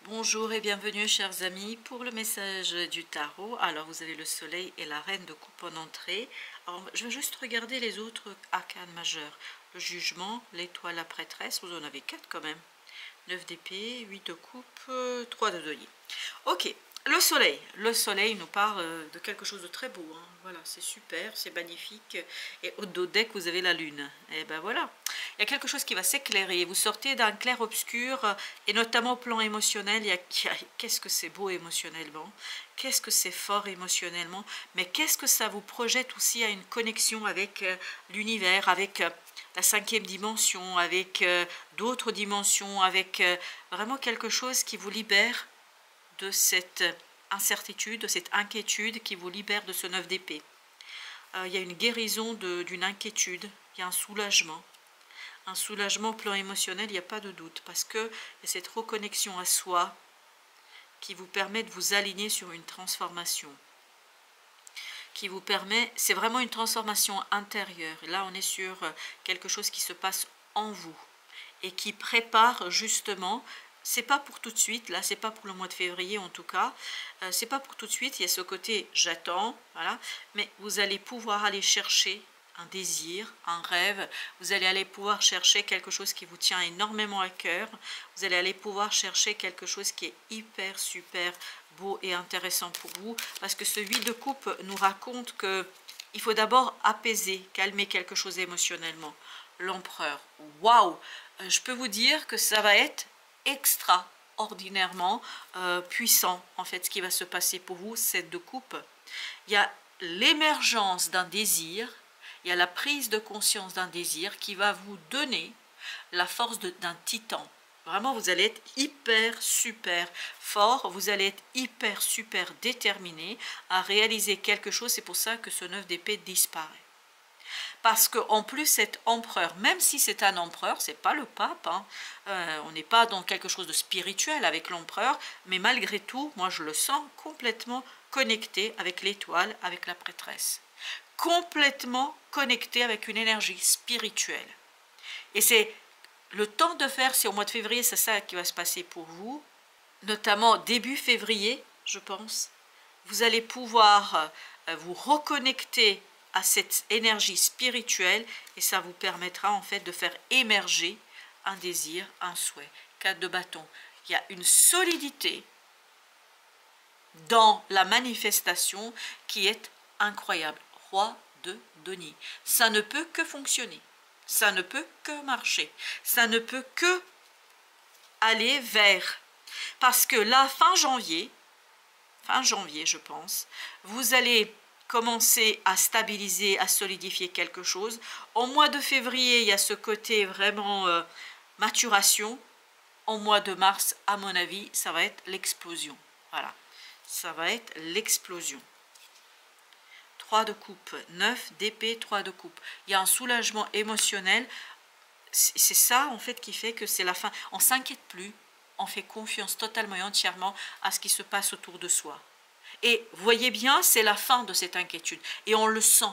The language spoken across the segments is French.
Bonjour et bienvenue chers amis pour le message du tarot. Alors vous avez le soleil et la reine de coupe en entrée. Alors je vais juste regarder les autres arcanes majeurs. Le jugement, l'étoile, la prêtresse, vous en avez 4 quand même. 9 d'épée, 8 de coupe, 3 de denier. Ok, le soleil nous parle de quelque chose de très beau. Hein. Voilà, c'est super, c'est magnifique. Et au dos deck, vous avez la lune. Et ben voilà, il y a quelque chose qui va s'éclairer. Vous sortez d'un clair-obscur, et notamment au plan émotionnel. Qu'est-ce que c'est beau émotionnellement, qu'est-ce que c'est fort émotionnellement, mais qu'est-ce que ça vous projette aussi à une connexion avec l'univers, avec la 5e dimension, avec d'autres dimensions, avec vraiment quelque chose qui vous libère de cette incertitude, de cette inquiétude, qui vous libère de ce 9 d'épée. Il y a une guérison d'une inquiétude, il y a un soulagement au plan émotionnel, il n'y a pas de doute, parce qu'il y a cette reconnexion à soi qui vous permet de vous aligner sur une transformation, qui vous permet, c'est vraiment une transformation intérieure. Là, on est sur quelque chose qui se passe en vous et qui prépare justement. C'est pas pour tout de suite, là, c'est pas pour le mois de février en tout cas. C'est pas pour tout de suite. Il y a ce côté j'attends, voilà. Mais vous allez pouvoir aller chercher un désir, un rêve. Vous allez aller pouvoir chercher quelque chose qui vous tient énormément à cœur. Vous allez aller pouvoir chercher quelque chose qui est hyper, super beau et intéressant pour vous. Parce que ce 8 de coupe nous raconte que il faut d'abord apaiser, calmer quelque chose émotionnellement. L'empereur, waouh! Je peux vous dire que ça va être extraordinairement puissant, en fait, ce qui va se passer pour vous, 7 de coupe. Il y a l'émergence d'un désir, il y a la prise de conscience d'un désir qui va vous donner la force d'un titan. Vraiment, vous allez être hyper, super fort, vous allez être hyper, super déterminé à réaliser quelque chose. C'est pour ça que ce 9 d'épée disparaît. Parce qu'en plus, cet empereur, même si c'est un empereur, c'est pas le pape, hein, on n'est pas dans quelque chose de spirituel avec l'empereur, mais malgré tout, moi je le sens complètement connecté avec l'étoile, avec la prêtresse. Complètement connecté avec une énergie spirituelle. Et c'est le temps de faire, c'est au mois de février, c'est ça qui va se passer pour vous, notamment début février, je pense. Vous allez pouvoir vous reconnecter à cette énergie spirituelle et ça vous permettra en fait de faire émerger un désir, un souhait. 4 de bâton. Il y a une solidité dans la manifestation qui est incroyable. Roi de denier. Ça ne peut que fonctionner. Ça ne peut que marcher. Ça ne peut que aller vers. Parce que là, fin janvier, je pense, vous allez commencer à stabiliser, à solidifier quelque chose. Au mois de février, il y a ce côté vraiment maturation. Au mois de mars, à mon avis, ça va être l'explosion. Voilà, ça va être l'explosion. 3 de coupe, 9 d'épée, 3 de coupe. Il y a un soulagement émotionnel. C'est ça, en fait, qui fait que c'est la fin. On ne s'inquiète plus. On fait confiance totalement et entièrement à ce qui se passe autour de soi. Et voyez bien, c'est la fin de cette inquiétude. Et on le sent.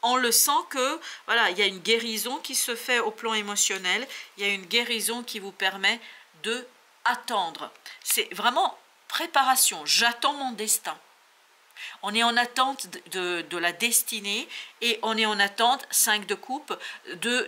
On le sent que, voilà, il y a une guérison qui se fait au plan émotionnel. Il y a une guérison qui vous permet de attendre. C'est vraiment préparation. J'attends mon destin. On est en attente de la destinée et on est en attente, 5 de coupe,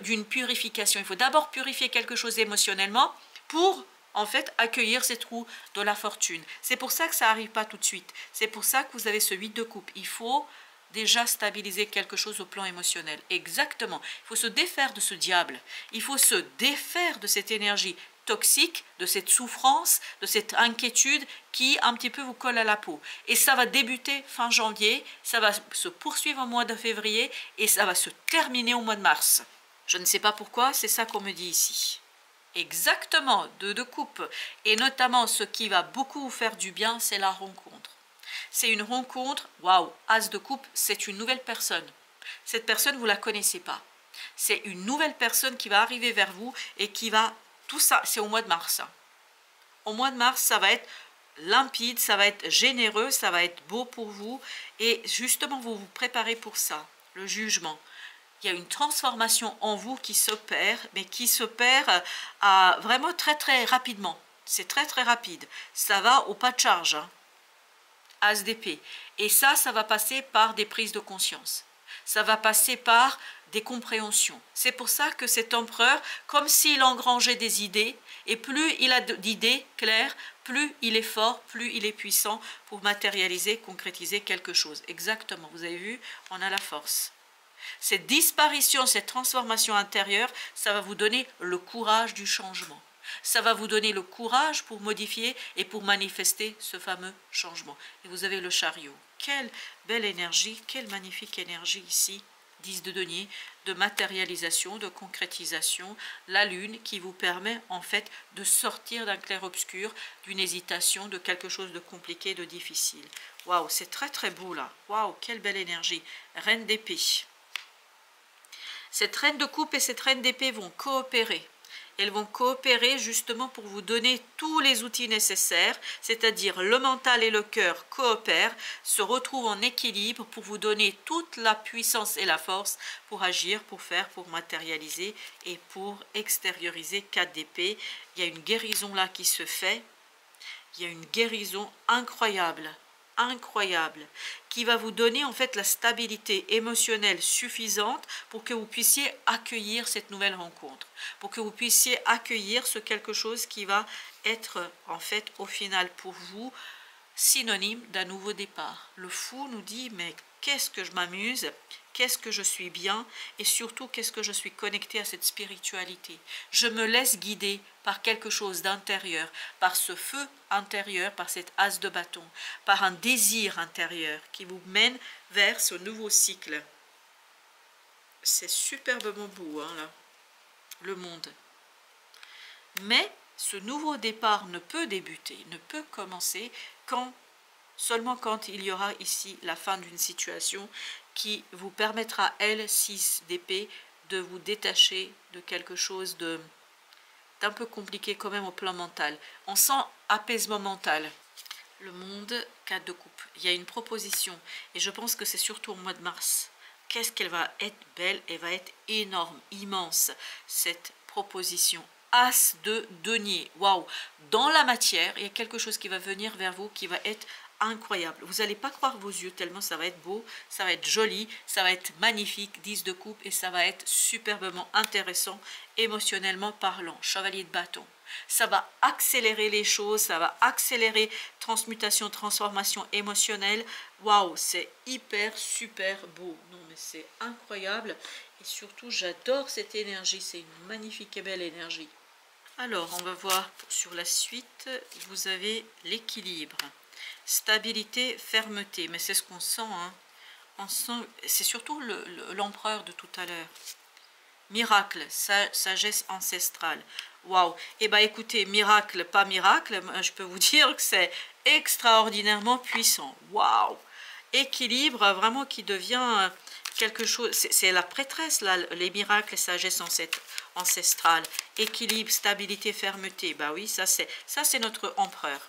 d'une purification. Il faut d'abord purifier quelque chose émotionnellement pour en fait accueillir cette roue de la fortune. C'est pour ça que ça n'arrive pas tout de suite. C'est pour ça que vous avez ce 8 de coupe. Il faut déjà stabiliser quelque chose au plan émotionnel. Exactement. Il faut se défaire de ce diable. Il faut se défaire de cette énergie toxique, de cette souffrance, de cette inquiétude qui un petit peu vous colle à la peau. Et ça va débuter fin janvier, ça va se poursuivre au mois de février et ça va se terminer au mois de mars. Je ne sais pas pourquoi, c'est ça qu'on me dit ici. Exactement, 2 de coupe. Et notamment, ce qui va beaucoup vous faire du bien, c'est la rencontre. C'est une rencontre, waouh, as de coupe, c'est une nouvelle personne. Cette personne, vous ne la connaissez pas. C'est une nouvelle personne qui va arriver vers vous et qui va... Tout ça, c'est au mois de mars. Au mois de mars, ça va être limpide, ça va être généreux, ça va être beau pour vous. Et justement, vous vous préparez pour ça, le jugement. Il y a une transformation en vous qui s'opère, mais qui s'opère vraiment très très rapidement. C'est très très rapide. Ça va au pas de charge. Hein. As d'épée. Et ça va passer par des prises de conscience. Ça va passer par des compréhensions. C'est pour ça que cet empereur, comme s'il engrangeait des idées, et plus il a d'idées claires, plus il est fort, plus il est puissant pour matérialiser, concrétiser quelque chose. Exactement, vous avez vu, on a la force. Cette disparition, cette transformation intérieure, ça va vous donner le courage du changement. Ça va vous donner le courage pour modifier et pour manifester ce fameux changement. Et vous avez le chariot. Quelle belle énergie, quelle magnifique énergie ici, 10 de denier, de matérialisation, de concrétisation, la lune qui vous permet en fait de sortir d'un clair-obscur, d'une hésitation, de quelque chose de compliqué, de difficile. Waouh, c'est très très beau là. Waouh, quelle belle énergie. Reine d'épée. Cette reine de coupe et cette reine d'épée vont coopérer. Elles vont coopérer justement pour vous donner tous les outils nécessaires, c'est-à-dire le mental et le cœur coopèrent, se retrouvent en équilibre pour vous donner toute la puissance et la force pour agir, pour faire, pour matérialiser et pour extérioriser 4 d'épée. Il y a une guérison là qui se fait, il y a une guérison incroyable, qui va vous donner en fait la stabilité émotionnelle suffisante pour que vous puissiez accueillir cette nouvelle rencontre, pour que vous puissiez accueillir ce quelque chose qui va être en fait au final pour vous synonyme d'un nouveau départ. Le fou nous dit mais qu'est-ce que je m'amuse, qu'est-ce que je suis bien et surtout qu'est-ce que je suis connecté à cette spiritualité. Je me laisse guider par quelque chose d'intérieur, par ce feu intérieur, par cette as de bâton, par un désir intérieur qui vous mène vers ce nouveau cycle. C'est superbement beau, hein, là, le monde. Mais ce nouveau départ ne peut débuter, ne peut commencer seulement quand il y aura ici la fin d'une situation qui vous permettra, elle, 6 d'épée, de vous détacher de quelque chose d'un peu compliqué quand même au plan mental. On sent apaisement mental. Le monde, 4 de coupe. Il y a une proposition et je pense que c'est surtout au mois de mars. Qu'est-ce qu'elle va être belle, elle va être énorme, immense, cette proposition. As de denier, waouh! Dans la matière, il y a quelque chose qui va venir vers vous qui va être incroyable. Vous n'allez pas croire vos yeux tellement ça va être beau, ça va être joli, ça va être magnifique, 10 de coupe et ça va être superbement intéressant, émotionnellement parlant. Chevalier de bâton. Ça va accélérer les choses, ça va accélérer transmutation, transformation émotionnelle. Waouh, c'est hyper, super beau. Non, mais c'est incroyable. Et surtout, j'adore cette énergie. C'est une magnifique et belle énergie. Alors, on va voir sur la suite. Vous avez l'équilibre. Stabilité, fermeté. Mais c'est ce qu'on sent. Hein. On sent, c'est surtout l'empereur de tout à l'heure. Miracle, sagesse ancestrale. Waouh! Eh bien, écoutez, miracle, pas miracle, je peux vous dire que c'est extraordinairement puissant. Waouh! Équilibre, vraiment qui devient quelque chose. C'est la prêtresse, là, les miracles et sagesse ancestrale. Équilibre, stabilité, fermeté. Bah oui, ça c'est notre empereur.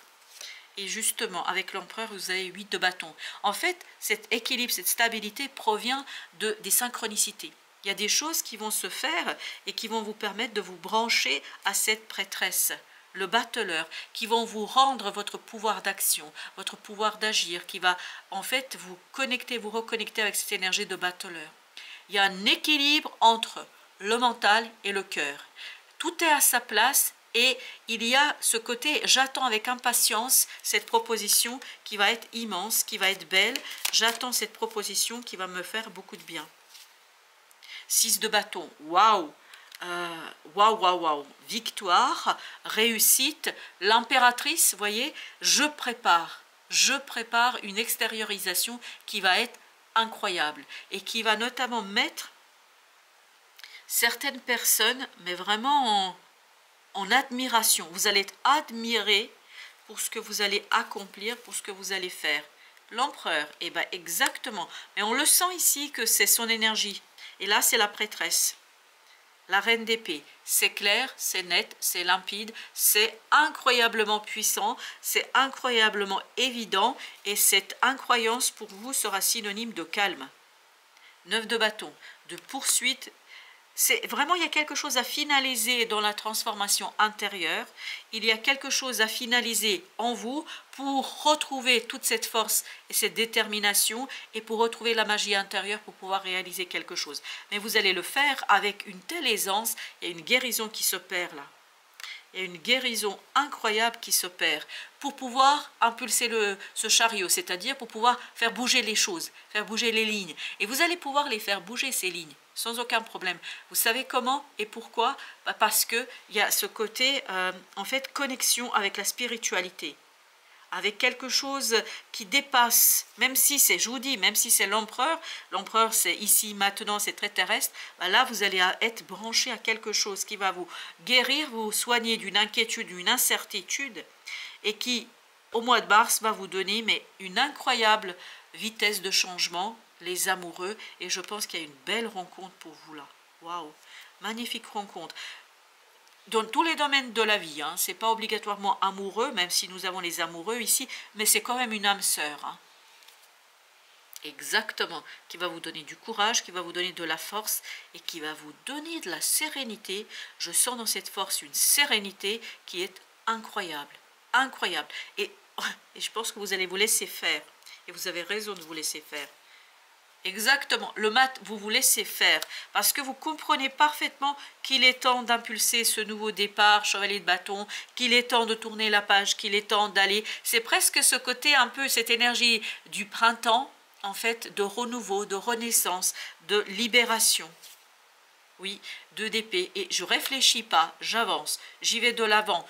Et justement, avec l'empereur, vous avez 8 de bâton. En fait, cet équilibre, cette stabilité provient des synchronicités. Il y a des choses qui vont se faire et qui vont vous permettre de vous brancher à cette prêtresse, le battleur, qui vont vous rendre votre pouvoir d'action, votre pouvoir d'agir, qui va en fait vous connecter, vous reconnecter avec cette énergie de battleur. Il y a un équilibre entre le mental et le cœur. Tout est à sa place. Et il y a ce côté, j'attends avec impatience cette proposition qui va être immense, qui va être belle. J'attends cette proposition qui va me faire beaucoup de bien. 6 de bâton, waouh, waouh, waouh, waouh, victoire, réussite, l'impératrice, voyez, je prépare une extériorisation qui va être incroyable et qui va notamment mettre certaines personnes, mais vraiment en admiration. Vous allez être admiré pour ce que vous allez accomplir, pour ce que vous allez faire. L'empereur, eh bien exactement, mais on le sent ici que c'est son énergie. Et là, c'est la prêtresse, la reine d'épée. C'est clair, c'est net, c'est limpide, c'est incroyablement puissant, c'est incroyablement évident et cette incroyance pour vous sera synonyme de calme. 9 de bâton, de poursuite. c'est vraiment, il y a quelque chose à finaliser dans la transformation intérieure. Il y a quelque chose à finaliser en vous pour retrouver toute cette force et cette détermination et pour retrouver la magie intérieure pour pouvoir réaliser quelque chose. Mais vous allez le faire avec une telle aisance, il y a une guérison qui s'opère là. Il y a une guérison incroyable qui s'opère pour pouvoir impulser ce chariot, c'est-à-dire pour pouvoir faire bouger les choses, faire bouger les lignes. Et vous allez pouvoir les faire bouger, ces lignes, sans aucun problème. Vous savez comment et pourquoi? Parce qu'il y a ce côté, en fait, connexion avec la spiritualité, avec quelque chose qui dépasse, même si c'est, je vous dis, même si c'est l'empereur c'est ici, maintenant, c'est très terrestre, là vous allez être branché à quelque chose qui va vous guérir, vous soigner d'une inquiétude, d'une incertitude, et qui, au mois de mars, va vous donner mais une incroyable vitesse de changement, les amoureux, et je pense qu'il y a une belle rencontre pour vous là. Waouh, magnifique rencontre. Dans tous les domaines de la vie, hein. Ce n'est pas obligatoirement amoureux, même si nous avons les amoureux ici, mais c'est quand même une âme sœur. Hein. Exactement, qui va vous donner du courage, qui va vous donner de la force et qui va vous donner de la sérénité. Je sens dans cette force une sérénité qui est incroyable, incroyable. Et je pense que vous allez vous laisser faire, et vous avez raison de vous laisser faire. Exactement, le mat, vous vous laissez faire, parce que vous comprenez parfaitement qu'il est temps d'impulser ce nouveau départ, chevalier de bâton, qu'il est temps de tourner la page, qu'il est temps d'aller, c'est presque ce côté un peu, cette énergie du printemps, en fait, de renouveau, de renaissance, de libération. Oui, 2 d'épée, et je réfléchis pas, j'avance, j'y vais de l'avant,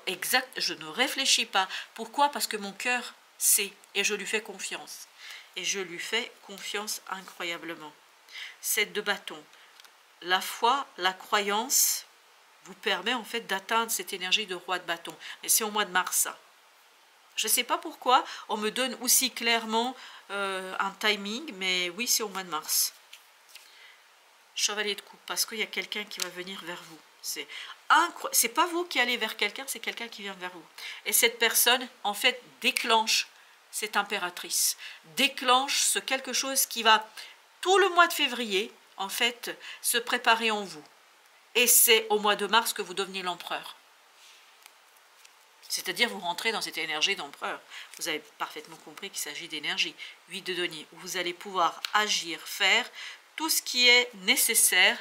exact, je ne réfléchis pas. Pourquoi? Parce que mon cœur sait, et je lui fais confiance. Et je lui fais confiance incroyablement. 7 de bâton. La foi, la croyance vous permet en fait d'atteindre cette énergie de roi de bâton. Et c'est au mois de mars ça. Je ne sais pas pourquoi on me donne aussi clairement un timing, mais oui, c'est au mois de mars. Chevalier de coupe, parce qu'il y a quelqu'un qui va venir vers vous. C'est pas vous qui allez vers quelqu'un, c'est quelqu'un qui vient vers vous. Et cette personne, en fait, déclenche cette impératrice, déclenche ce quelque chose qui va, tout le mois de février, en fait, se préparer en vous. Et c'est au mois de mars que vous devenez l'empereur. C'est-à-dire vous rentrez dans cette énergie d'empereur. Vous avez parfaitement compris qu'il s'agit d'énergie. 8 de denier, où vous allez pouvoir agir, faire tout ce qui est nécessaire.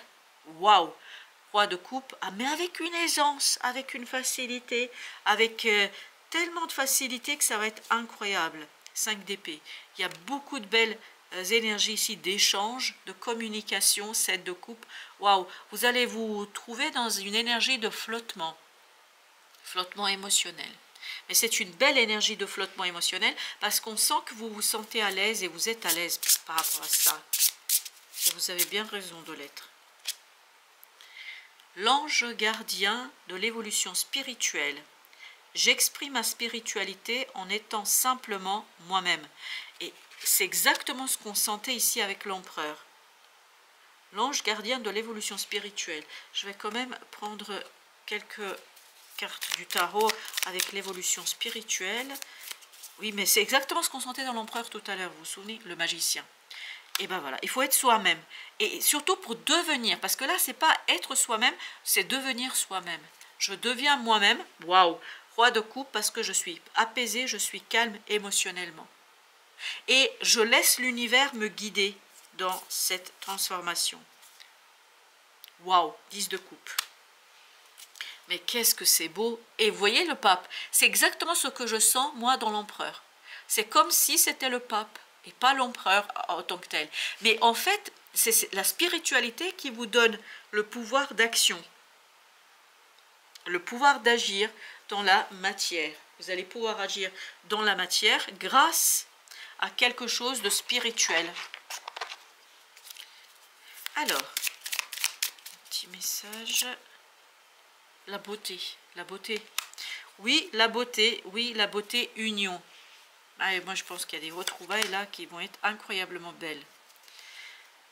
Waouh! Roi de coupe, mais avec une aisance, avec une facilité, avec tellement de facilité que ça va être incroyable. 5 d'épée. Il y a beaucoup de belles énergies ici d'échange, de communication. 7 de coupe. Waouh! Vous allez vous trouver dans une énergie de flottement. Flottement émotionnel. Mais c'est une belle énergie de flottement émotionnel parce qu'on sent que vous vous sentez à l'aise et vous êtes à l'aise par rapport à ça. Et vous avez bien raison de l'être. L'ange gardien de l'évolution spirituelle. J'exprime ma spiritualité en étant simplement moi-même. Et c'est exactement ce qu'on sentait ici avec l'empereur. L'ange gardien de l'évolution spirituelle. Je vais quand même prendre quelques cartes du tarot avec l'évolution spirituelle. Oui, mais c'est exactement ce qu'on sentait dans l'empereur tout à l'heure, vous vous souvenez, le magicien. Et ben voilà, il faut être soi-même. Et surtout pour devenir, parce que là, c'est pas être soi-même, c'est devenir soi-même. Je deviens moi-même, waouh, roi de coupe, parce que je suis apaisée, je suis calme émotionnellement. Et je laisse l'univers me guider dans cette transformation. Waouh, 10 de coupe. Mais qu'est-ce que c'est beau! Et vous voyez le pape, c'est exactement ce que je sens moi dans l'empereur. C'est comme si c'était le pape et pas l'empereur en tant que tel. Mais en fait, c'est la spiritualité qui vous donne le pouvoir d'action, le pouvoir d'agir dans la matière. Vous allez pouvoir agir dans la matière grâce à quelque chose de spirituel. Alors, un petit message. La beauté, la beauté. Oui, la beauté, union. Ah, et moi, je pense qu'il y a des retrouvailles là qui vont être incroyablement belles.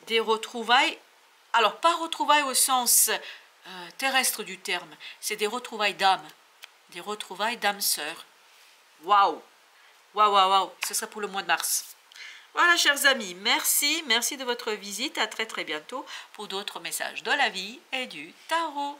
Des retrouvailles, alors pas retrouvailles au sens terrestre du terme, c'est des retrouvailles d'âme. Des retrouvailles d'âme sœur. Waouh! Waouh, waouh, waouh, ce sera pour le mois de mars. Voilà, chers amis, merci de votre visite. À très bientôt pour d'autres messages de la vie et du tarot.